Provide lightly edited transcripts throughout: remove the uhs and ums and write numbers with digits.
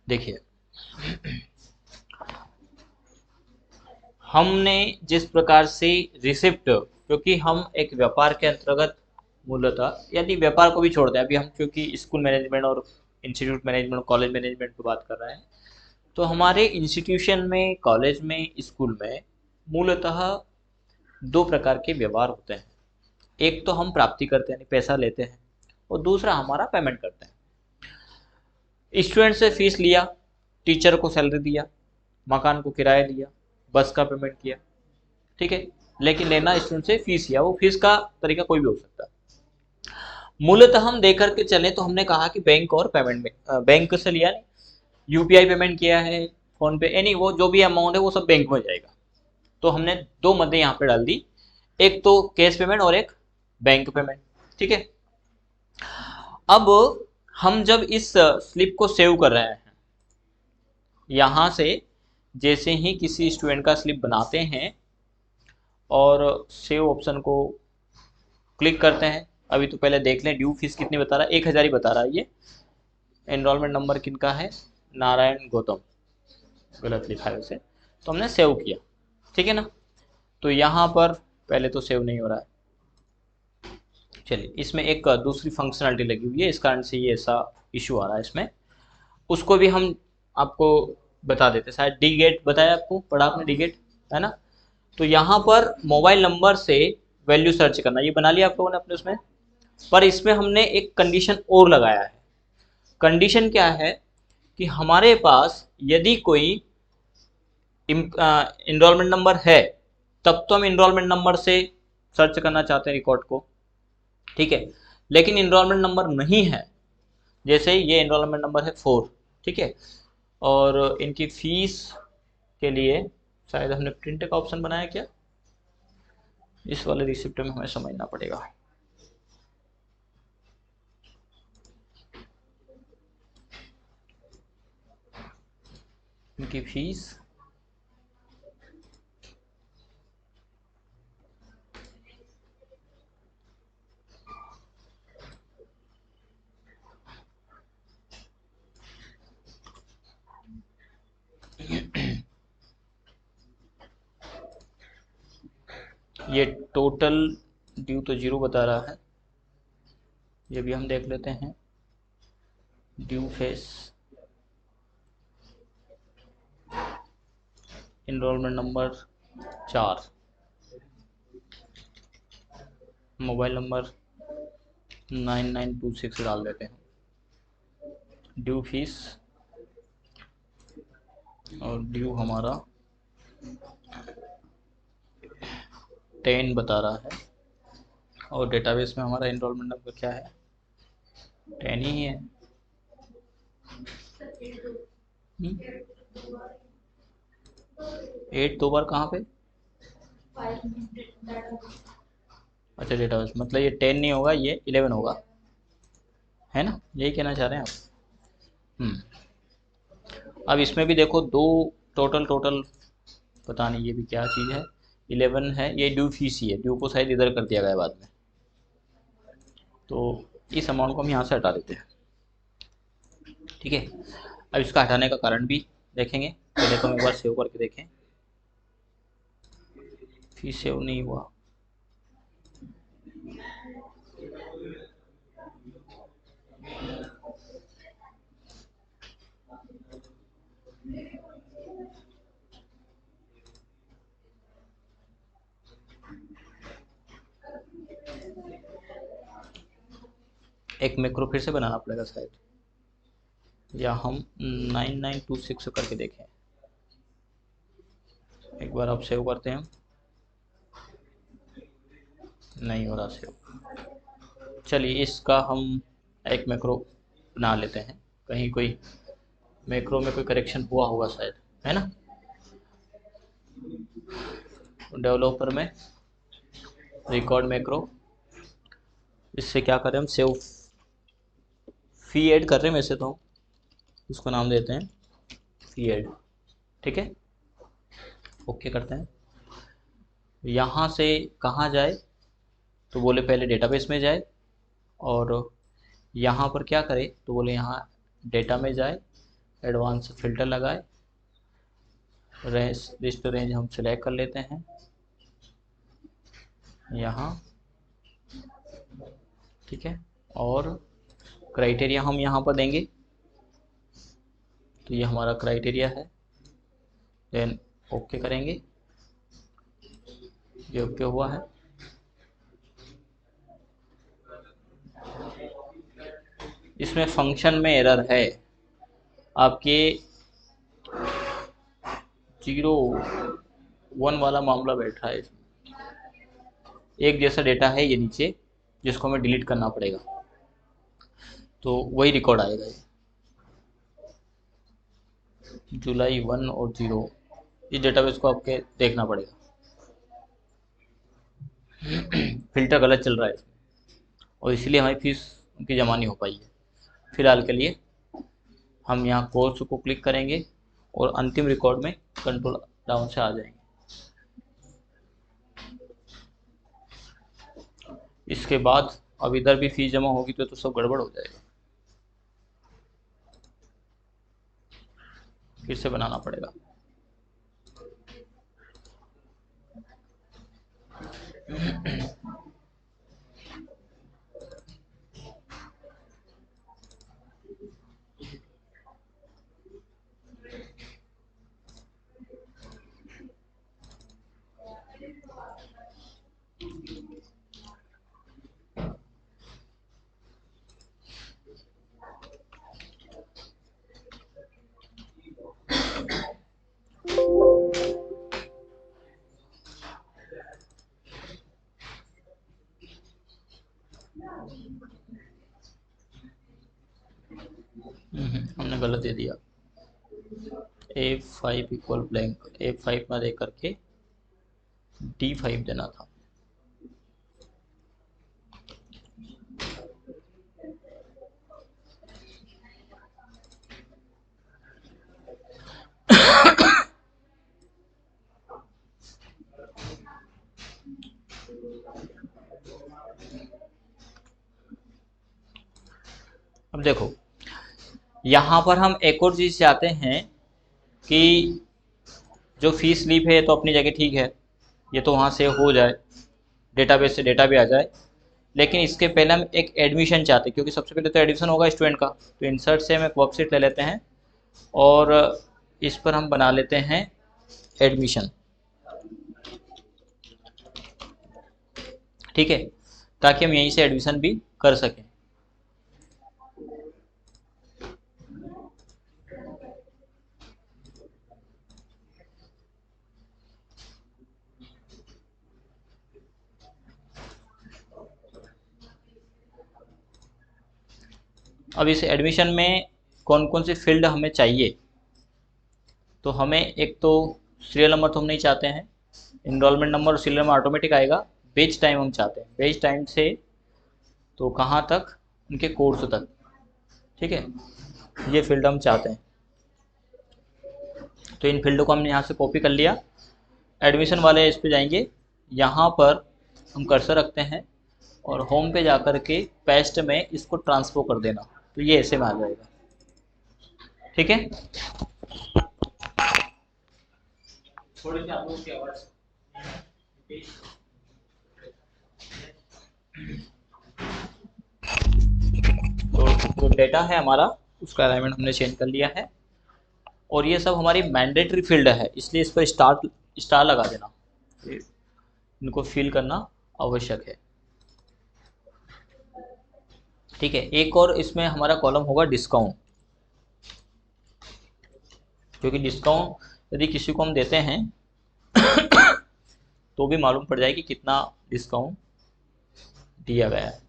देखिए, हमने जिस प्रकार से रिसिप्ट, क्योंकि हम एक व्यापार के अंतर्गत मूलतः, यदि व्यापार को भी छोड़ दें, अभी हम क्योंकि स्कूल मैनेजमेंट और इंस्टीट्यूट मैनेजमेंट, कॉलेज मैनेजमेंट की बात कर रहे हैं, तो हमारे इंस्टीट्यूशन में, कॉलेज में, स्कूल में मूलतः दो प्रकार के व्यवहार होते हैं। एक तो हम प्राप्ति करते हैं, यानी पैसा लेते हैं, और दूसरा हमारा पेमेंट करते हैं। स्टूडेंट से फीस लिया, टीचर को सैलरी दिया, मकान को किराया दिया, बस का पेमेंट किया, ठीक है। लेकिन लेना स्टूडेंट से फीस या वो फीस का तरीका कोई भी हो सकता है। मूलतः हम देख करके चले तो हमने कहा कि बैंक और पेमेंट में, बैंक से लिया नहीं, यूपीआई पेमेंट किया है, फोन पे, एनी वो जो भी अमाउंट है वो सब बैंक में जाएगा। तो हमने दो मदे यहाँ पे डाल दी, एक तो कैश पेमेंट और एक बैंक पेमेंट, ठीक है। अब हम जब इस स्लिप को सेव कर रहे हैं, यहाँ से जैसे ही किसी स्टूडेंट का स्लिप बनाते हैं और सेव ऑप्शन को क्लिक करते हैं, अभी तो पहले देख लें ड्यू फीस कितनी बता रहा है, 1000 ही बता रहा है। ये एनरोलमेंट नंबर किनका है, नारायण गौतम, गलत लिखा है उसे, तो हमने सेव किया, ठीक है ना। तो यहाँ पर पहले तो सेव नहीं हो रहा है, चलिए इसमें एक दूसरी फंक्शनलिटी लगी हुई है, इस कारण से ये ऐसा इशू आ रहा है इसमें, उसको भी हम आपको बता देते। शायद डी गेट बताया आपको, पढ़ा आपने डी गेट, है ना। तो यहाँ पर मोबाइल नंबर से वैल्यू सर्च करना, ये बना लिया आप लोगों ने अपने उसमें, पर इसमें हमने एक कंडीशन और लगाया है। कंडीशन क्या है कि हमारे पास यदि कोई इनरोलमेंट नंबर है, तब तो हम इनरोलमेंट नंबर से सर्च करना चाहते हैं रिकॉर्ड को, ठीक है। लेकिन इनरोलमेंट नंबर नहीं है, जैसे ये इनरोलमेंट नंबर है 4, ठीक है, और इनकी फीस के लिए शायद हमने प्रिंट का ऑप्शन बनाया क्या, इस वाले रिसिप्ट में हमें समझना पड़ेगा। इनकी फीस ये टोटल ड्यू तो 0 बता रहा है, ये भी हम देख लेते हैं। Due fees, enrolment number 4, mobile number 9926 डाल देते हैं, ड्यू फीस और ड्यू हमारा 10 बता रहा है, और डेटाबेस में हमारा इनरोलमेंट नंबर क्या है, 10 ही है। 8 दो बार कहाँ पे, अच्छा डेटाबेस, मतलब ये 10 नहीं होगा, ये 11 होगा, है ना, यही कहना चाह रहे हैं आप। अब इसमें भी देखो दो टोटल पता नहीं ये भी क्या चीज़ है, 11 है, ये ड्यू फीस ही है, ड्यू को शायद इधर कर दिया गया बाद में, तो इस अमाउंट को हम यहाँ से हटा देते हैं, ठीक है। अब इसका हटाने का कारण भी देखेंगे, पहले तो हम एक बार सेव करके देखें, फिर सेव नहीं हुआ। एक मैक्रो फिर से बनाना पड़ेगा शायद, या हम 9926 करके देखें, एक बार आप सेव करते हैं, नहीं हो रहा सेव। चलिए इसका हम एक मैक्रो बना लेते हैं, कहीं कोई मैक्रो में कोई करेक्शन हुआ होगा शायद, है ना। डेवलपर में रिकॉर्ड मैक्रो, इससे क्या करें हम, सेव फी ऐड कर रहे हैं वैसे तो हम इसको नाम देते हैं फी ऐड, ठीक है। ओके करते हैं, यहाँ से कहाँ जाए, तो बोले पहले डेटाबेस में जाए, और यहाँ पर क्या करें, तो बोले यहाँ डेटा में जाए, एडवांस फिल्टर लगाए, लिस्ट रेंज हम सिलेक्ट कर लेते हैं यहाँ, ठीक है। और क्राइटेरिया हम यहाँ पर देंगे, तो ये हमारा क्राइटेरिया है। देन ओके करेंगे, ये ओके हुआ है। इसमें फंक्शन में एरर है, आपके 0 1 वाला मामला बैठा है। एक जैसा डेटा है ये नीचे, जिसको हमें डिलीट करना पड़ेगा, तो वही रिकॉर्ड आएगा। जुलाई 1 और 0, इस डेटाबेस को आपके देखना पड़ेगा। फिल्टर गलत चल रहा है इसमें, और इसीलिए हमारी फीस उनकी जमा नहीं हो पाई है। फिलहाल के लिए हम यहाँ कोर्स को क्लिक करेंगे और अंतिम रिकॉर्ड में कंट्रोल डाउन से आ जाएंगे। इसके बाद अब इधर भी फीस जमा होगी तो सब गड़बड़ हो जाएगा, फिर से बनाना पड़ेगा। हमने गलत दे दिया, A5 इक्वल ब्लैंक, A5 ना दे करके D5 देना था। अब देखो, यहाँ पर हम एक और चीज़ चाहते हैं कि जो फीस स्लिप है तो अपनी जगह ठीक है, ये तो वहाँ से हो जाए, डेटाबेस से डेटा भी आ जाए। लेकिन इसके पहले हम एक एडमिशन चाहते हैं, क्योंकि सबसे पहले तो एडमिशन होगा स्टूडेंट का। तो इंसर्ट से हम एक वर्कशीट ले लेते हैं और इस पर हम बना लेते हैं एडमिशन, ठीक है, ताकि हम यहीं से एडमिशन भी कर सकें। अब इस एडमिशन में कौन कौन सी फील्ड हमें चाहिए, तो हमें एक तो सीरियल नंबर तो हम नहीं चाहते हैं, इनरोलमेंट नंबर और सीरियल नंबर ऑटोमेटिक आएगा। बेच टाइम हम चाहते हैं, बेच टाइम से तो कहाँ तक, उनके कोर्स तक, ठीक है, ये फील्ड हम चाहते हैं। तो इन फील्डों को हमने यहाँ से कॉपी कर लिया। एडमिशन वाले इस पे जाएंगे, यहाँ पर हम कर्सर रखते हैं और होम पे जाकर के पेस्ट में इसको ट्रांसफर कर देना, तो ये ऐसे में आ जाएगा, ठीक है। थोड़ी सी आप लोगों की आवाज़, तो जो डेटा है हमारा उसका अलाइनमेंट हमने चेंज कर लिया है, और ये सब हमारी मैंडेटरी फील्ड है, इसलिए इस पर स्टार लगा देना, इनको फिल करना आवश्यक है, ठीक है। एक और इसमें हमारा कॉलम होगा डिस्काउंट, क्योंकि डिस्काउंट यदि किसी को हम देते हैं तो भी मालूम पड़ जाए कि कितना डिस्काउंट दिया गया है।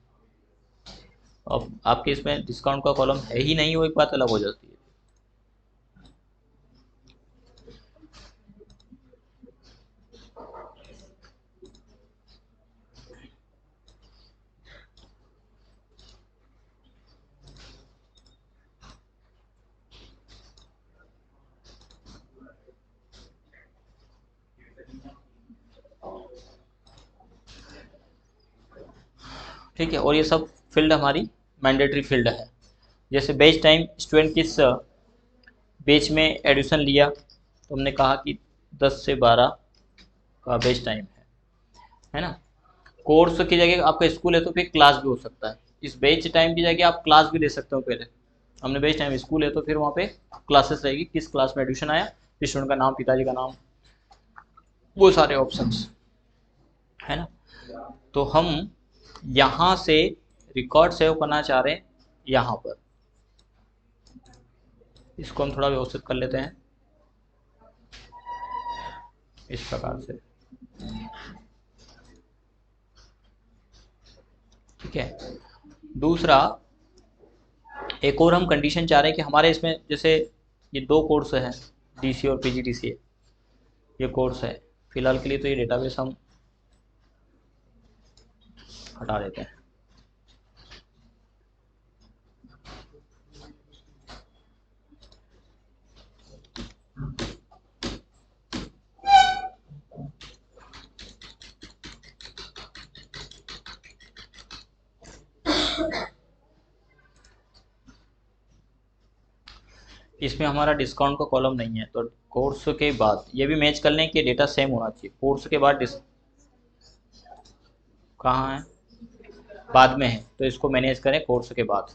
अब आपके इसमें डिस्काउंट का कॉलम है ही नहीं, वो एक बात अलग हो जाती है। ठीक है, और ये सब फील्ड हमारी मैंडेटरी फील्ड है। जैसे बेच टाइम स्टूडेंट किस बेच में एडमिशन लिया, तो हमने कहा कि 10 से 12 का बेच टाइम है ना। कोर्स की जगह आपका स्कूल है तो फिर क्लास भी हो सकता है, इस बेच टाइम की जगह आप क्लास भी ले सकते हो। पहले हमने बेच टाइम स्कूल है तो फिर वहाँ पे क्लासेस रहेगी, किस क्लास में एडमिशन आया, स्टूडेंट का नाम, पिताजी का नाम, वो सारे ऑप्शंस है ना। तो हम यहाँ से रिकॉर्ड सेव करना चाह रहे हैं यहाँ पर, इसको हम थोड़ा व्यवस्थित कर लेते हैं इस प्रकार से, ठीक है। दूसरा, एक और हम कंडीशन चाह रहे हैं कि हमारे इसमें जैसे ये दो कोर्स हैं, डीसी और पीजीडीसी, ये कोर्स है। फिलहाल के लिए तो ये डेटाबेस हम हटा देते हैं। इसमें हमारा डिस्काउंट का कॉलम नहीं है, तो कोर्स के बाद ये भी मैच कर लें कि डेटा सेम होना चाहिए। कोर्स के बाद कहाँ है, बाद में है, तो इसको मैनेज करें कोर्स के बाद,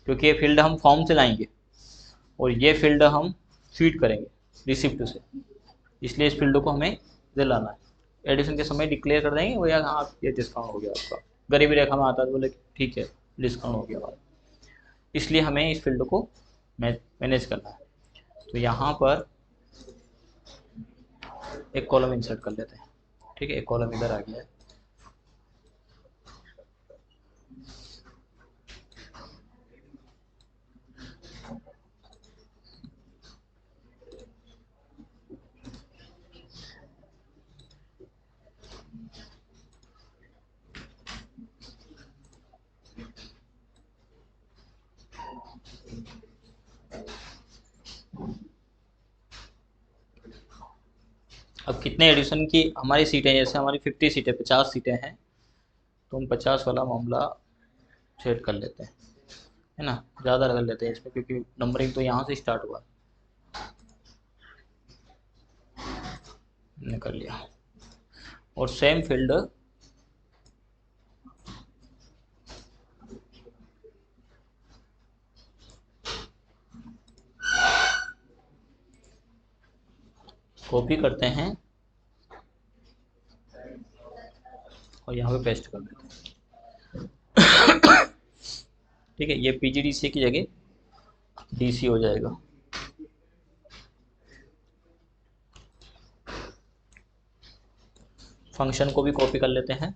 क्योंकि ये फील्ड हम फॉर्म से लाएंगे और ये फील्ड हम फीड करेंगे रिसिप्ट से, इसलिए इस फील्ड को हमें दिलाना है। एडिशन के समय डिक्लेयर कर देंगे वो, यार हाँ ये डिस्काउंट हो गया आपका, गरीबी रेखा में आता है तो बोले ठीक है डिस्काउंट हो गया, इसलिए हमें इस फील्ड को मैनेज करना है। तो यहाँ पर एक कॉलम इंसर्ट कर लेते हैं, ठीक है। एक कॉलम इधर आ गया है। अब कितने एडिशन की हमारी सीटें, जैसे हमारी 50 सीटें, 50 सीटें हैं, तो हम 50 वाला मामला सेट कर लेते हैं, है ना। ज़्यादा कर लेते हैं इसमें, क्योंकि नंबरिंग तो यहाँ से स्टार्ट हुआ, हमने कर लिया। और सेम फील्ड कॉपी करते हैं और यहाँ पे पेस्ट कर देते हैं, ठीक है। ये पीजीडीसी की जगह डीसी हो जाएगा। फंक्शन को भी कॉपी कर लेते हैं,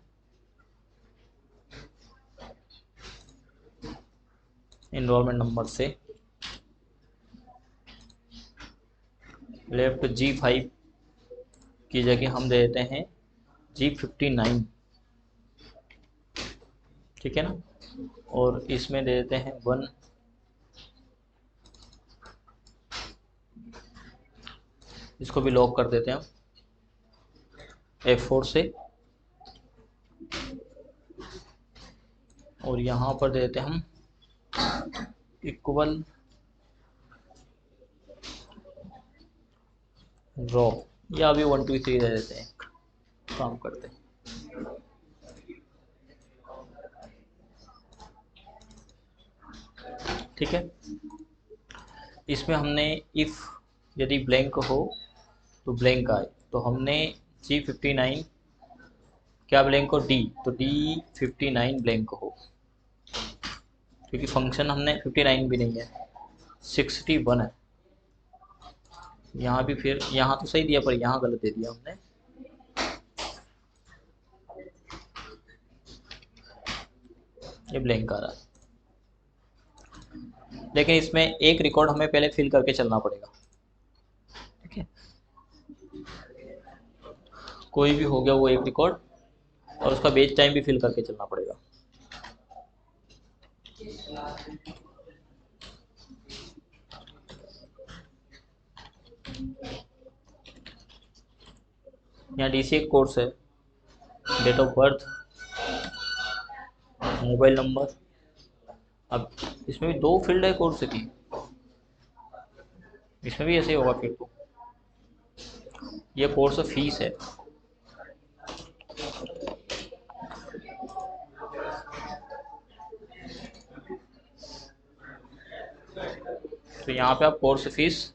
इनरोलमेंट नंबर से लेफ्ट G5 की जगह हम दे देते हैं G59, ठीक है ना। और इसमें दे देते हैं 1, इसको भी लॉक कर देते हैं हम F4 से, और यहाँ पर दे देते हैं हम इक्वल ड्रॉ, या अभी 1 2 3 दे देते हैं, काम करते हैं, ठीक है। इसमें हमने इफ़ यदि ब्लैंक हो तो ब्लैंक आए, तो हमने G59 क्या ब्लैंक हो, डी, तो D59 ब्लैंक हो, क्योंकि फंक्शन हमने 59 भी नहीं है, 61 है। यहाँ भी फिर यहाँ तो सही दिया पर यहाँ गलत दे दिया हमने, ये ब्लैंक आ रहा है। लेकिन इसमें एक रिकॉर्ड हमें पहले फिल करके चलना पड़ेगा, ठीक है। कोई भी हो गया वो एक रिकॉर्ड, और उसका बेच टाइम भी फिल करके चलना पड़ेगा। यहाँ डीसी एक कोर्स है, date of birth, mobile number, अब इसमें भी दो फील्ड है कोर्स की, इसमें भी ऐसे ही होगा फिर तो। ये कोर्स फीस है, तो यहाँ पे आप कोर्स फीस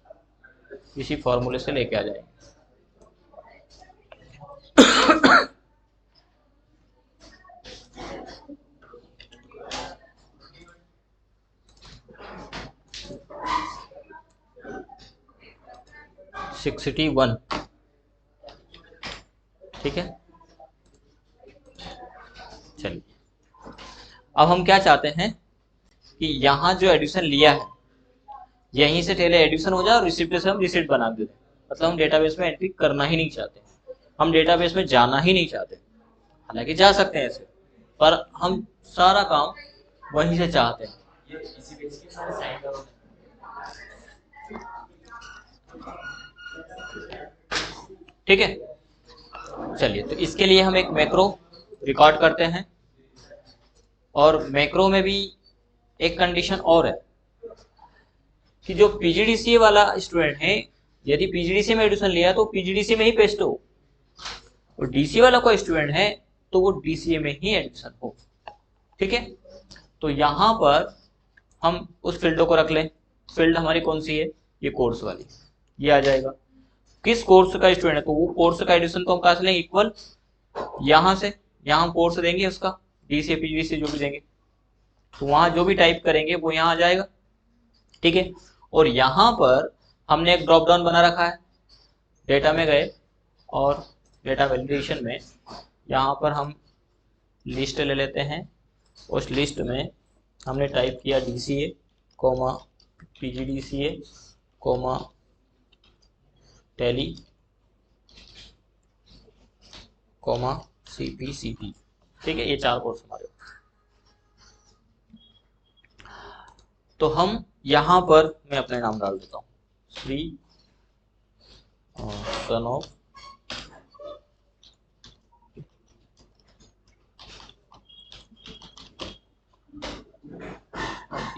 इसी फॉर्मूले से लेके आ जाएंगे। सिक्सटी वन, ठीक है। चलिए अब हम क्या चाहते हैं कि यहाँ जो एडिशन लिया है यहीं से पहले एडिशन हो जाए और रिसिप्ट से हम रिसिप्ट बना देते हैं, मतलब हम डेटाबेस में एंट्री करना ही नहीं चाहते, हम डेटाबेस में जाना ही नहीं चाहते। हालांकि जा सकते हैं ऐसे, पर हम सारा काम वहीं से चाहते हैं। ठीक है, चलिए तो इसके लिए हम एक मैक्रो रिकॉर्ड करते हैं, और मैक्रो में भी एक कंडीशन और है कि जो पीजीडीसीए वाला स्टूडेंट है, यदि पीजीडीसीए में एडमिशन लिया तो पीजीडीसीए में ही पेस्ट हो, और डीसी वाला कोई स्टूडेंट है तो वो डीसीए में ही एडमिशन हो। ठीक है, तो यहाँ पर हम उस फील्डों को रख लें। फील्ड हमारी कौन सी है, ये कोर्स वाली, ये आ जाएगा। किस कोर्स का स्टूडेंट है, तो वो कोर्स का एडिशन तो हम कहाँ से लेंगे, इक्वल यहाँ से, यहाँ हम कोर्स देंगे उसका, डीसीए पीजीडीसीए जो भी देंगे, तो वहां जो भी टाइप करेंगे वो यहाँ आ जाएगा। ठीक है, और यहाँ पर हमने एक ड्रॉप डाउन बना रखा है, डेटा में गए और डेटा वैलिडेशन में यहाँ पर हम लिस्ट ले लेते हैं। उस लिस्ट में हमने टाइप किया DCA comma PGDCA comma Tally comma CPCP. ठीक है, ये चार कोर्स हमारे। तो हम यहाँ पर मैं अपने नाम डाल देता हूँ, श्री सन ऑफ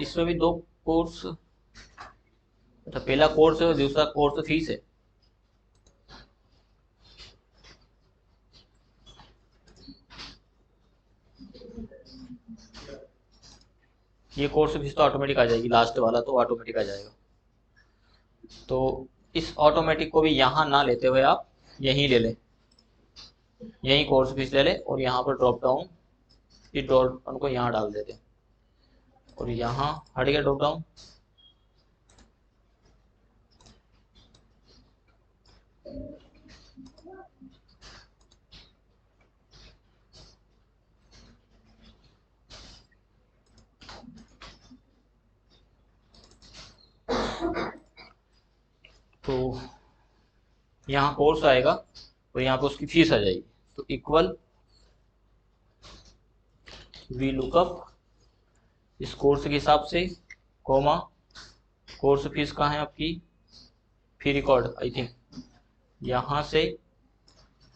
इसमें भी दो कोर्स, अच्छा पहला कोर्स है और दूसरा कोर्स फीस है। ये कोर्स फीस तो ऑटोमेटिक आ जाएगी, लास्ट वाला तो ऑटोमेटिक आ जाएगा। तो इस ऑटोमेटिक को भी यहाँ ना लेते हुए आप यहीं ले लें, यहीं कोर्स फीस ले लें, और यहाँ पर ड्रॉप डाउन, इस ड्रॉप डाउन को यहाँ डाल देते हैं, और यहाँ हट गया ड्रॉप डाउन। तो यहाँ कोर्स आएगा और यहाँ पे उसकी फीस आ जाएगी, तो इक्वल वी लुकअप इस कोर्स के हिसाब से, कोमा कोर्स फीस कहाँ है आपकी, फी रिकॉर्ड आई थिंक यहाँ से,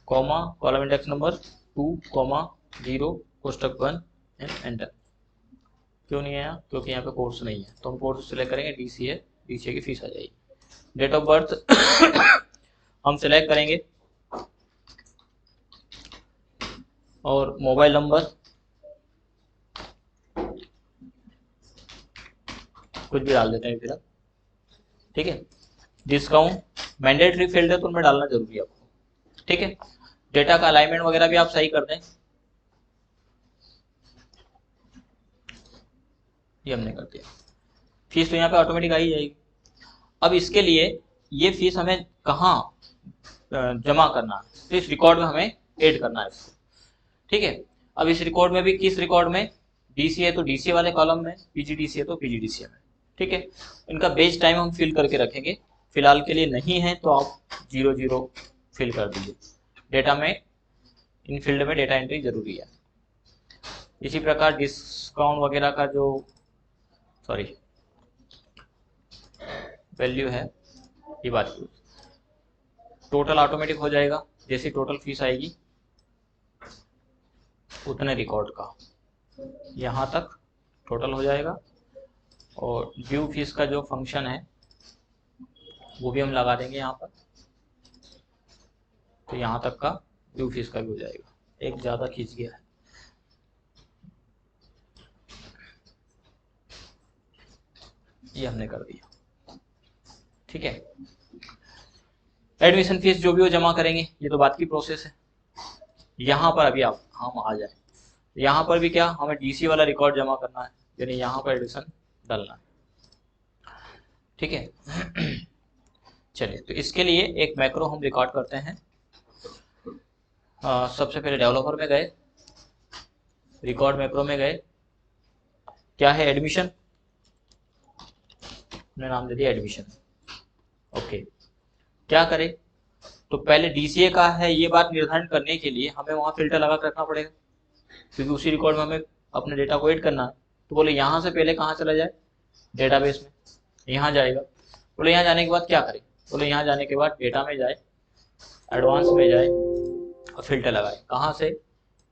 comma column index number 2 comma 0 कोष्टक 1 and enter. क्यों नहीं आया, क्योंकि यहाँ पे कोर्स नहीं है, तो हम कोर्स सिलेक्ट करेंगे डीसीए, डीसीए की फीस आ जाएगी। डेट ऑफ बर्थ हम सिलेक्ट करेंगे, और मोबाइल नंबर कुछ भी डाल देते हैं फिर। ठीक है, डिस्काउंट मैंडेटरी फील्ड है तो उनमें डालना जरूरी है आपको। ठीक है, डेटा का अलाइनमेंट वगैरह भी आप सही कर दें, ये हमने कर दिया। फीस तो यहाँ पे ऑटोमेटिक आ ही जाएगी। अब इसके लिए ये फीस हमें कहाँ जमा करना है, तो इस रिकॉर्ड में हमें ऐड करना है इसको। ठीक है, अब इस रिकॉर्ड में भी, किस रिकॉर्ड में, डीसीए तो डीसीए वाले कॉलम में, पीजीडीसीए तो पीजीडीसीए में। ठीक है, इनका बेस टाइम हम फिल करके रखेंगे, फिलहाल के लिए नहीं है तो आप 00 फिल कर दीजिए। डेटा में इन फील्ड में डेटा एंट्री जरूरी है। इसी प्रकार डिस्काउंट वगैरह का जो वैल्यू है, ये बात टोटल ऑटोमेटिक हो जाएगा, जैसी टोटल फीस आएगी उतने रिकॉर्ड का यहाँ तक टोटल हो जाएगा, और ड्यू फीस का जो फंक्शन है वो भी हम लगा देंगे यहाँ पर, तो यहाँ तक का ड्यू फीस का भी हो जाएगा। एक ज़्यादा खींच गया है, ये हमने कर दिया। ठीक है, एडमिशन फीस जो भी हो जमा करेंगे, ये तो बात की प्रोसेस है। यहाँ पर अभी आप हम आ जाए, यहाँ पर भी क्या हमें डीसी वाला रिकॉर्ड जमा करना है, यानी यहाँ पर एडिशन डालना है। ठीक है चलिए, तो इसके लिए एक मैक्रो हम रिकॉर्ड करते हैं। सबसे पहले डेवलपर में गए, रिकॉर्ड मैक्रो में गए, क्या है एडमिशन, हमने नाम दे दिया एडमिशन। ओके, क्या करें, तो पहले डीसीए का है ये बात निर्धारण करने के लिए हमें वहाँ फिल्टर लगा कर रखना पड़ेगा, क्योंकि उसी रिकॉर्ड में हमें अपने डेटा को ऐड करना है। तो बोले यहाँ से पहले कहाँ चला जाए, डेटाबेस में, यहाँ जाएगा। बोले यहाँ जाने के बाद क्या करें, बोले यहाँ जाने के बाद डेटा में जाए, एडवांस में जाए और फिल्टर लगाए। कहाँ से,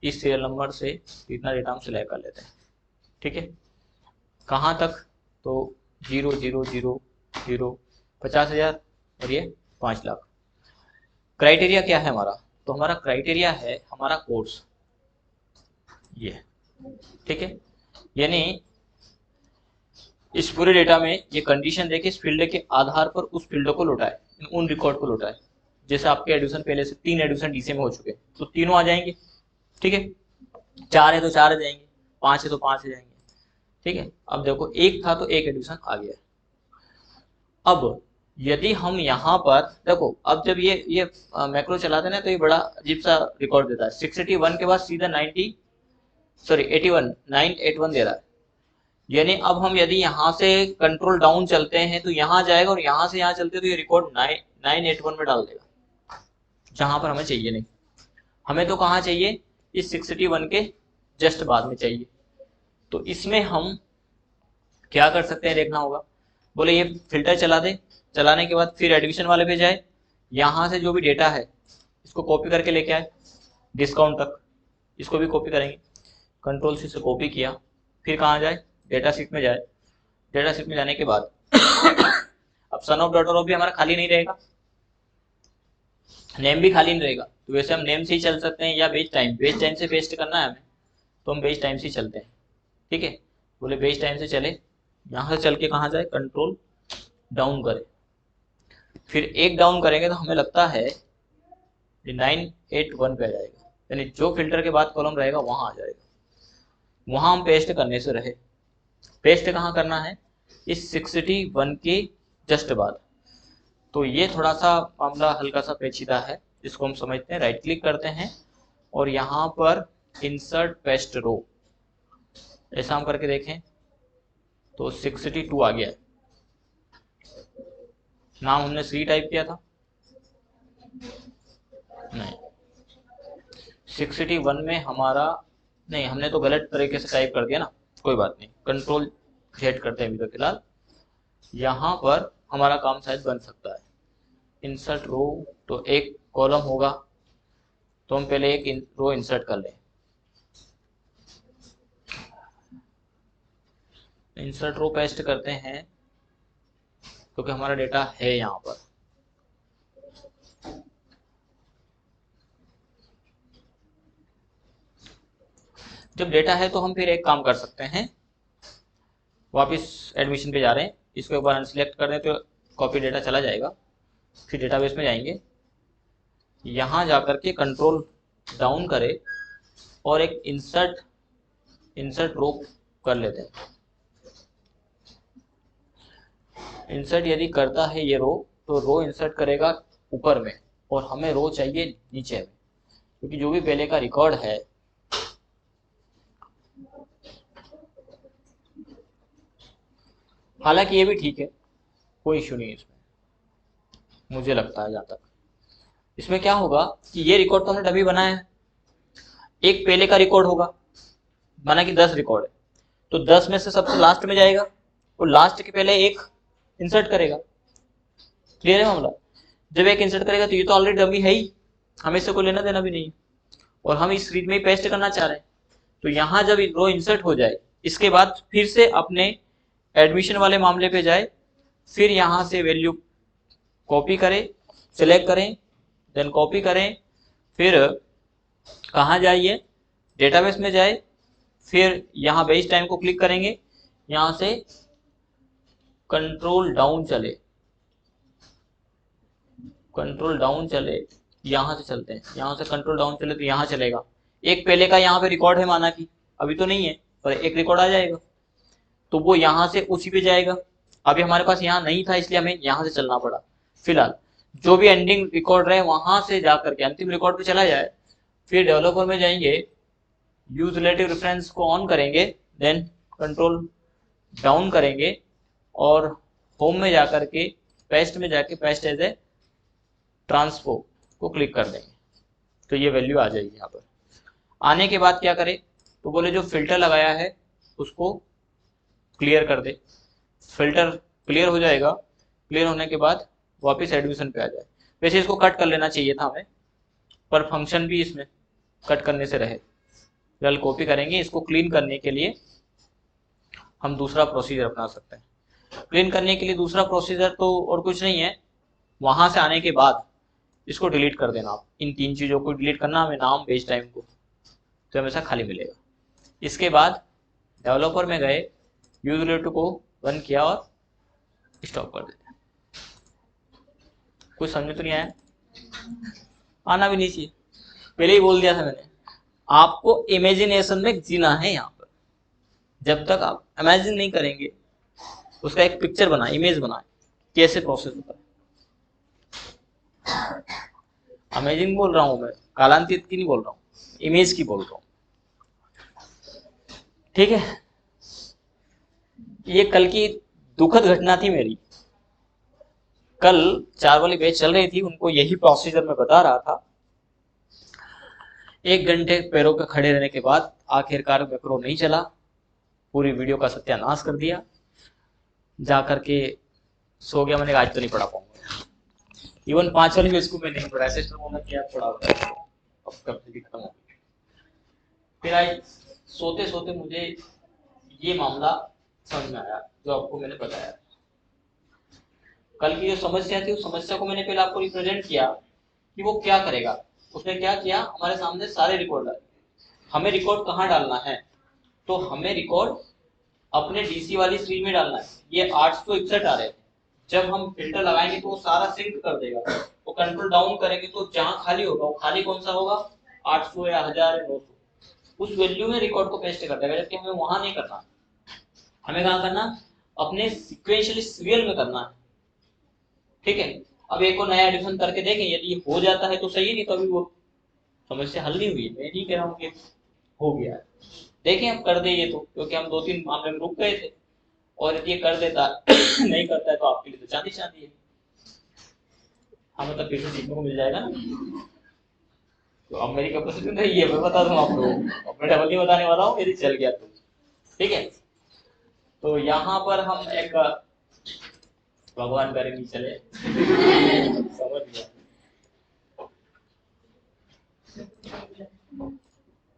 इस सीरियल नंबर से इतना डेटा हम सिलेक्ट कर लेते हैं। ठीक है, कहाँ तक, तो 0,0,0,0 50,000 और ये 5 लाख। क्राइटेरिया क्या है हमारा, तो हमारा क्राइटेरिया है हमारा कोर्स, ये। ठीक है, यानी इस पूरे डेटा में ये कंडीशन देके इस फील्ड के आधार पर उस फील्ड को लौटाए, उन रिकॉर्ड को लौटाए। जैसे आपके एडिशन पहले से 3 एडिशन डीसी में हो चुके, तो तीनों आ जाएंगे। ठीक है, 4 है तो 4 आ जाएंगे, 5 है तो 5 आ जाएंगे। ठीक है, अब देखो 1 था तो 1 एडिशन आ गया। अब यदि हम यहाँ पर देखो, अब जब ये मैक्रो चलाते ना, तो ये बड़ा अजीब सा रिकॉर्ड देता है। 681 के बाद सीधा 981 दे रहा है। यानी अब हम यदि यहाँ से कंट्रोल डाउन चलते हैं तो यहाँ जाएगा, और यहाँ से यहाँ चलते तो ये रिकॉर्ड 981 में डाल देगा, जहां पर हमें चाहिए नहीं। हमें तो कहाँ चाहिए, इस 681 के जस्ट बाद में चाहिए। तो इसमें हम क्या कर सकते हैं, देखना होगा। बोले ये फिल्टर चला दे, चलाने के बाद फिर एडमिशन वाले पे जाए, यहाँ से जो भी डेटा है इसको कॉपी करके लेके आए डिस्काउंट तक, इसको भी कॉपी करेंगे। कंट्रोल सी से कॉपी किया, फिर कहाँ जाए, डेटा शीट में जाए। डेटा शीट में जाने के बाद अब सन ऑफ डॉटर ऑफ भी हमारा खाली नहीं रहेगा, नेम भी खाली नहीं रहेगा। तो वैसे हम नेम से ही चल सकते हैं, या बेच टाइम से पेस्ट करना है हमें, तो हम बेच टाइम से ही चलते हैं। ठीक है, बोले बेच टाइम से चले, यहाँ से चल के कहाँ जाए, कंट्रोल डाउन करे, फिर एक डाउन करेंगे तो हमें लगता है 981 पे आ जाएगा, यानी जो फिल्टर के बाद कॉलम रहेगा वहां आ जाएगा। वहां हम पेस्ट करने से रहे, पेस्ट कहाँ करना है, इस 61 के जस्ट बाद। तो ये थोड़ा सा मामला हल्का सा पेचीदा है, इसको हम समझते हैं। राइट क्लिक करते हैं और यहाँ पर इंसर्ट पेस्ट रो, ऐसा हम करके देखें तो 62 आ गया है। नाम हमने सी टाइप किया था, नहीं 61 में हमारा नहीं, हमने तो गलत तरीके से टाइप कर दिया ना, कोई बात नहीं, कंट्रोल Z करते हैं अभी तो फिलहाल। यहाँ पर हमारा काम शायद बन सकता है। इंसर्ट रो, तो एक कॉलम होगा, तो हम पहले एक रो इंसर्ट कर लें। इंसर्ट रो पेस्ट करते हैं, क्योंकि हमारा डेटा है यहाँ पर। जब डेटा है तो हम फिर एक काम कर सकते हैं, वापस एडमिशन पे जा रहे हैं, इसको एक बार अनसिलेक्ट कर दें तो कॉपी डेटा चला जाएगा। फिर डेटाबेस में जाएंगे, यहाँ जाकर के कंट्रोल डाउन करें और एक इंसर्ट रो कर लेते हैं। इंसर्ट यदि करता है ये रो, तो रो इंसर्ट करेगा ऊपर में, और हमें रो चाहिए नीचे में, क्योंकि जो भी पहले का रिकॉर्ड है हालांकि ये भी ठीक है, कोई इश्यू नहीं है इसमें, मुझे लगता है। जहाँ तक इसमें क्या होगा कि ये रिकॉर्ड तो हमने डमी बनाया है, एक पहले का रिकॉर्ड होगा, माना कि 10 रिकॉर्ड है, तो 10 में से सबसे लास्ट में जाएगा और लास्ट के पहले एक इंसर्ट करेगा। क्लियर है मामला? जब एक इंसर्ट करेगा तो ये तो ऑलरेडी डमी है ही, हमें इससे कोई लेना देना भी नहीं, और हम इस सीरीज में ही पेस्ट करना चाह रहे हैं। तो यहाँ जब रो इंसर्ट हो जाए, इसके बाद फिर से अपने एडमिशन वाले मामले पे जाए, फिर यहाँ से वैल्यू कॉपी करें, सिलेक्ट करें, देन कॉपी करें, फिर कहाँ जाइए, डेटाबेस में जाए, फिर यहाँ बेस टाइम को क्लिक करेंगे, यहाँ से कंट्रोल डाउन चले, कंट्रोल डाउन चले, यहाँ से चलते हैं, यहाँ से कंट्रोल डाउन चले तो यहाँ चलेगा। एक पहले का यहाँ पे रिकॉर्ड है, माना कि अभी तो नहीं है पर एक रिकॉर्ड आ जाएगा, तो वो यहाँ से उसी पे जाएगा। अभी हमारे पास यहाँ नहीं था इसलिए हमें यहाँ से चलना पड़ा। फिलहाल जो भी एंडिंग रिकॉर्ड रहे वहां से जाकर के अंतिम रिकॉर्ड पे चला जाए, फिर डेवलपर में जाएंगे, यूज रिलेटिव रेफरेंस को ऑन करेंगे, देन कंट्रोल डाउन करेंगे और होम में जाकर के पेस्ट में जाके पेस्ट एज ए ट्रांसफो को क्लिक कर देंगे, तो ये वैल्यू आ जाएगी। यहाँ पर आने के बाद क्या करें, तो बोले जो फिल्टर लगाया है उसको क्लियर कर दे। फिल्टर क्लियर हो जाएगा, क्लियर होने के बाद वापस एडमिशन पे आ जाए। वैसे इसको कट कर लेना चाहिए था हमें, पर फंक्शन भी इसमें कट करने से रहे। फिलहाल कॉपी करेंगे, इसको क्लीन करने के लिए हम दूसरा प्रोसीजर अपना सकते हैं। क्लीन करने के लिए दूसरा प्रोसीजर तो और कुछ नहीं है, वहां से आने के बाद इसको डिलीट कर देना। आप इन तीन चीजों को डिलीट करना, हमें नाम बेस टाइम को, तो हमेशा खाली मिलेगा। इसके बाद डेवलपर में गए, यूज रिलेटिव को रन किया और स्टॉप कर देते हैं। कुछ समझ तो नहीं आया, आना भी नहीं चाहिए, पहले ही बोल दिया था मैंने, आपको इमेजिनेशन में जीना है। यहाँ पर जब तक आप इमेजिन नहीं करेंगे, उसका एक पिक्चर बनाए, इमेज बनाए, कैसे प्रोसेस होता है। अमेजिंग बोल रहा हूं मैं, कालांतित की नहीं बोल रहा हूं, इमेज की बोल रहा हूं। ठीक है, ये कल की दुखद घटना थी मेरी। कल 4 वाली बैच चल रही थी, उनको यही प्रोसीजर मैं बता रहा था। 1 घंटे पैरों पे खड़े रहने के बाद आखिरकार मैक्रो नहीं चला, पूरी वीडियो का सत्यानाश कर दिया, जा करके सो गया। मैंने आज तो नहीं पढ़ा पाऊंगा। इवन 5 वाली बैच को मैं नहीं पढ़ा, सिस्टम होना क्या पढ़ा, अब कब से भी खत्म हो गया। फिर आज सोते सोते मुझे ये मामला समझ में आया जो आपको मैंने बताया। कल की जो समस्या थी, उस समस्या को मैंने पहले आपको रिप्रेजेंट किया कि वो क्या करेगा। उसने क्या किया, हमारे सामने सारे रिकॉर्ड डाले। हमें रिकॉर्ड कहाँ डालना है, तो हमें रिकॉर्ड अपने डीसी वाली स्क्रीन में डालना है। ये 861 आ रहे हैं, जब हम फिल्टर लगाएंगे तो वो सारा सिंक कर देगा। वो कंट्रोल डाउन करेंगे तो जहां खाली होगा, वो खाली कौन सा होगा, 800 या 1000 या 900, उस वैल्यू में रिकॉर्ड को पेस्ट कर देगा। जबकि हमें वहां नहीं करना, हमें कहाँ करना, अपने सिक्वेंशियली सीरियल में करना है। ठीक है, अब एक को नया एडिशन करके देखें, यदि हो जाता है तो सही, नहीं तो अभी वो समस्या हल नहीं हुई। मैं नहीं कह रहा हूँ कि हो गया, देखें अब कर दे ये तो, क्योंकि हम 2-3 मामले में रुक गए थे। और यदि ये कर देता नहीं करता है तो आपके लिए तो चांदी चांदी है। हमें तो फिर से सीखने को मिल जाएगा ना। तो अब मेरी कैपेसिटी नहीं है, मैं बता दूं आपको, मैं डबल नहीं बताने वाला हूँ यदि चल गया तो। ठीक है, तो यहाँ पर हम एक, भगवान करे नहीं चले, समझ गया।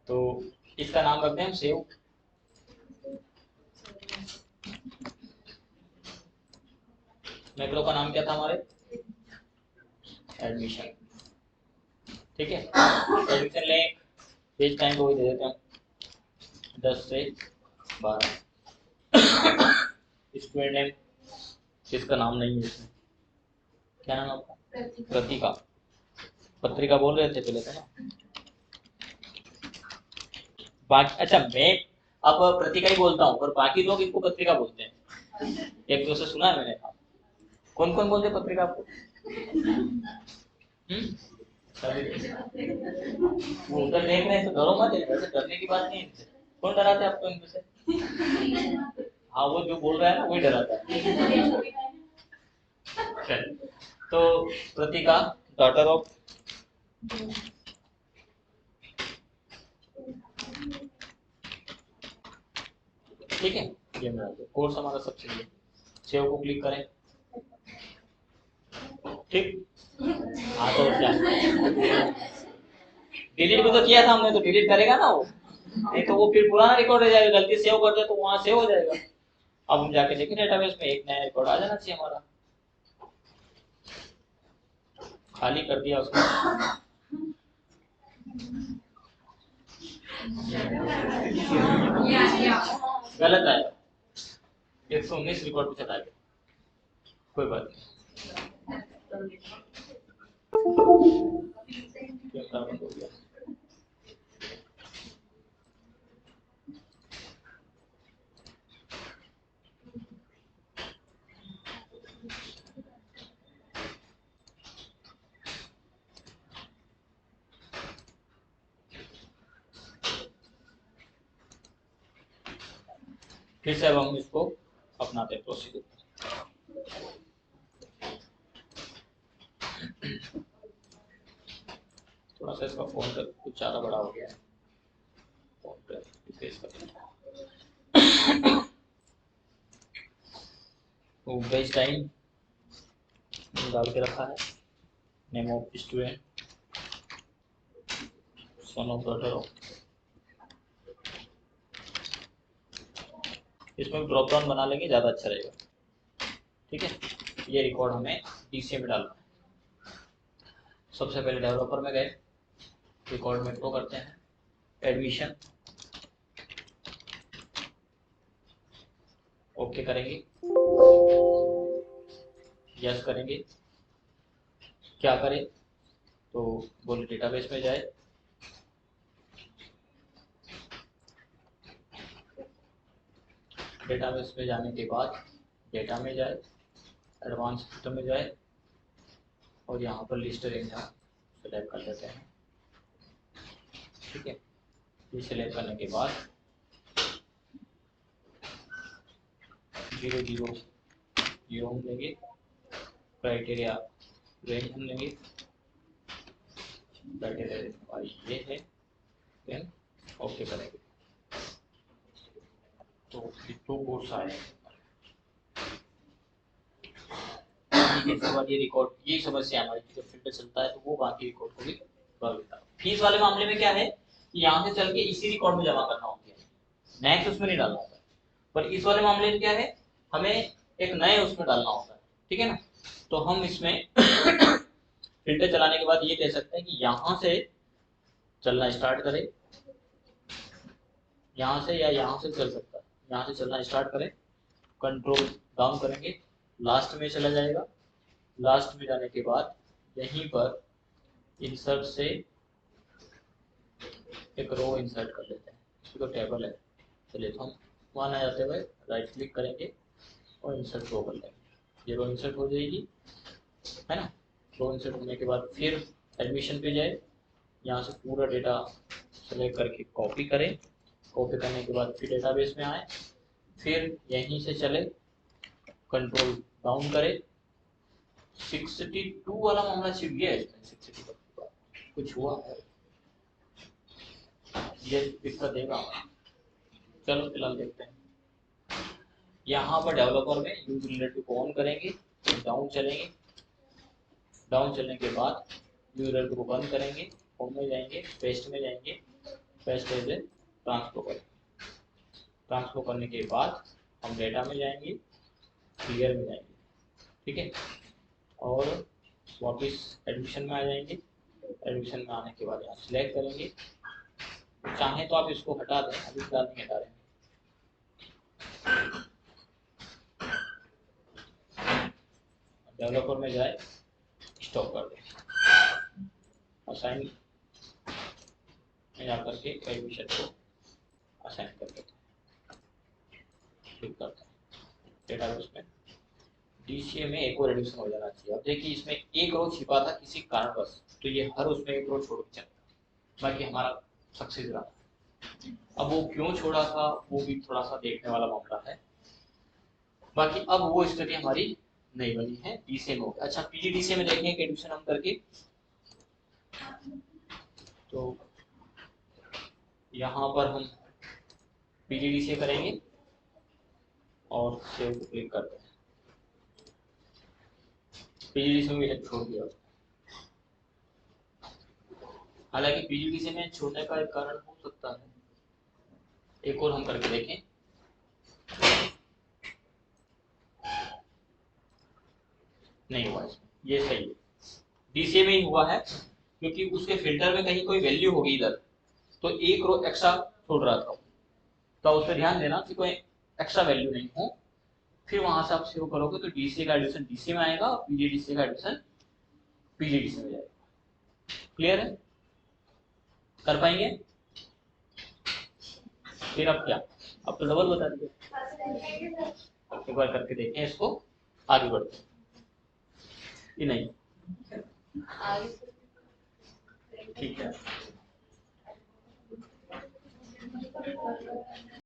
तो इसका नाम रखते हैं हम सेव। मैक्रो का नाम क्या था हमारे, एडमिशन। ठीक है, एडमिशन लें, पेज टाइम को भी दे देते हैं 10 से 12। स्टूडेंट नेम, इसका नाम नहीं है इसमें, क्या नाम आपका, प्रतीका। पत्रिका बोल रहे थे पहले तो ना, बाकी अच्छा मैं अब पत्रिका ही बोलता हूँ, पर बाकी लोग इनको पत्रिका बोलते हैं। एक दो से सुना है मैंने। कौन कौन बोलते हैं पत्रिका आपको? वो उधर देख रहे हैं तो डरो मत, वैसे डरने की बात नहीं है इनसे। कौन डराते हैं आपको इनमें से? हाँ, वो जो बोल रहा है ना वही डराता है। तो पत्रिका डॉटर ऑफ, ठीक है, ये मेरा कोर्स हमारा सब चाहिए। सेव को क्लिक करें, ठीक। हाँ तो क्या, डिलीट भी तो किया था हमने, तो डिलीट करेगा ना वो, नहीं तो वो फिर पुराना रिकॉर्ड हो जाएगा। गलती सेव कर दे तो वहां सेव हो जाएगा। अब हम जाके देखें डेटाबेस में एक नया रिकॉर्ड आ जाना चाहिए हमारा, खाली कर दिया उसको, गलत आया, 119 रिकॉर्ड पे चला गया, कोई बात नहीं। बंद हो गया। फिर से अब हम इसको अपनाते हैं प्रोसीजर। थोड़ा सा इसका फोन कुछ ज़्यादा बड़ा हो गया है, तो बेस टाइम डाल के रखा है, name of student, son of daughter of, इसमें ड्रॉप डाउन बना लेंगे, ज़्यादा अच्छा रहेगा। ठीक है, ये रिकॉर्ड हमें डीसीए में डालना है। सबसे पहले डेवलपर में गए, रिकॉर्ड में प्रो करते हैं, एडमिशन ओके करेंगे, यस करेंगे, क्या करें तो बोले डेटाबेस में जाए, डेटाबेस में जाने के बाद डेटा में जाए, एडवांस सिस्टम में जाए और यहाँ पर लिस्ट रेंज हम सेलेक्ट कर लेते हैं। ठीक है, ये सेलेक्ट करने के बाद 0 0 0 हम लेंगे, क्राइटेरिया रेंज हम लेंगे, क्राइटेरिया हमारी ये है, देन ओके करेंगे। तो दो कोर्स आए, इसके बाद ये रिकॉर्ड, यही समस्या हमारी, जब फिल्टर चलता है तो वो बाकी रिकॉर्ड को भी कर देता है। फीस वाले मामले में क्या है कि यहाँ से चल के इसी रिकॉर्ड में जमा करना होता है, नेक्स्ट उसमें नहीं डालना होता है। पर इस वाले मामले में क्या है, हमें एक नए उसमें डालना होता है। ठीक है ना, तो हम इसमें फिल्टर चलाने के बाद ये कह सकते हैं कि यहाँ से चलना स्टार्ट करें, यहाँ से या यहाँ से चल सकता है, यहाँ से चलना स्टार्ट करें, कंट्रोल डाउन करेंगे, लास्ट में चला जाएगा, लास्ट में जाने के बाद यहीं पर इंसर्ट से एक रो इंसर्ट कर लेते हैं, इसको टेबल है, चलिए तो हम वहाँ ना जाते हुए राइट क्लिक करेंगे और इंसर्ट रो कर लेंगे, ये रो इंसर्ट हो जाएगी, है ना। रो इंसर्ट होने के बाद फिर एडमिशन पे जाए, यहाँ से पूरा डेटा सेलेक्ट करके कॉपी करें, कॉपी करने के बाद फिर डेटाबेस में आए, फिर यहीं से चले, कंट्रोल डाउन करें, 62 वाला मामला छिप गया है इसमें, 62 कुछ हुआ है, ये दिक्कत देगा। चलो फिलहाल देखते हैं, यहाँ पर डेवलपर में यूज रिलेटिव को ऑन करेंगे, डाउन चलेंगे, डाउन चलने के बाद यूज रिलेटिव को बंद करेंगे, होम में जाएंगे, पेस्ट में जाएंगे, पेस्ट से ट्रांसफर करेंगे, ट्रांसफर करने के बाद हम डेटा में जाएंगे, क्लियर में जाएंगे। ठीक है, और वापस एडमिशन में आ जाएंगे, एडमिशन में आने के बाद यहाँ सिलेक्ट करेंगे, चाहे तो आप इसको हटा दें, अभी फिलहाल नहीं हटा रहे हैं। डेवलपर में जाए, स्टॉप कर दें, असाइन में जाकर के एडमिशन को असाइन कर देते हैं, क्लिक करते हैं डेटाबेस में, डीसीए में एक और एडिशन हो जाना चाहिए। अब देखिए इसमें एक रो छिपा था किसी कारणवश, तो ये हर उसमें एक रो छोड़ के चलता, बाकी हमारा सक्सेस रहा। अब वो क्यों छोड़ा था वो भी थोड़ा सा देखने वाला मामला है, बाकी अब वो स्थिति हमारी नहीं बनी है, डीसीए में हो गया। अच्छा, पीजीडीसीए में देखेंगे एडमिशन हम करके, तो यहाँ पर हम पीजीडीसीए करेंगे और सेव को क्लिक करते हैं, पीजीडीसीए में छोड़ दिया। हालांकि पीजीडीसीए में छोड़ने का एक कारण हो सकता है, एक और हम करके देखें, नहीं हुआ इसमें, ये सही है, डीसीए में ही हुआ है क्योंकि उसके फिल्टर में कहीं कोई वैल्यू होगी इधर, तो एक रो एक्स्ट्रा छोड़ रहा था, तो उस पर ध्यान देना कि कोई एक्स्ट्रा वैल्यू नहीं हो, फिर वहां से आप सेव करोगे तो डीसीए का एडिशन डीसीए में आएगा और पीजीडीसीए का एडिशन पीजीडीसीए में जाएगा। क्लियर है? कर पाएंगे? फिर अब क्या, अब तो डबल बता दिया, एक बार करके देखें इसको, आगे बढ़ते ये नहीं, ठीक है।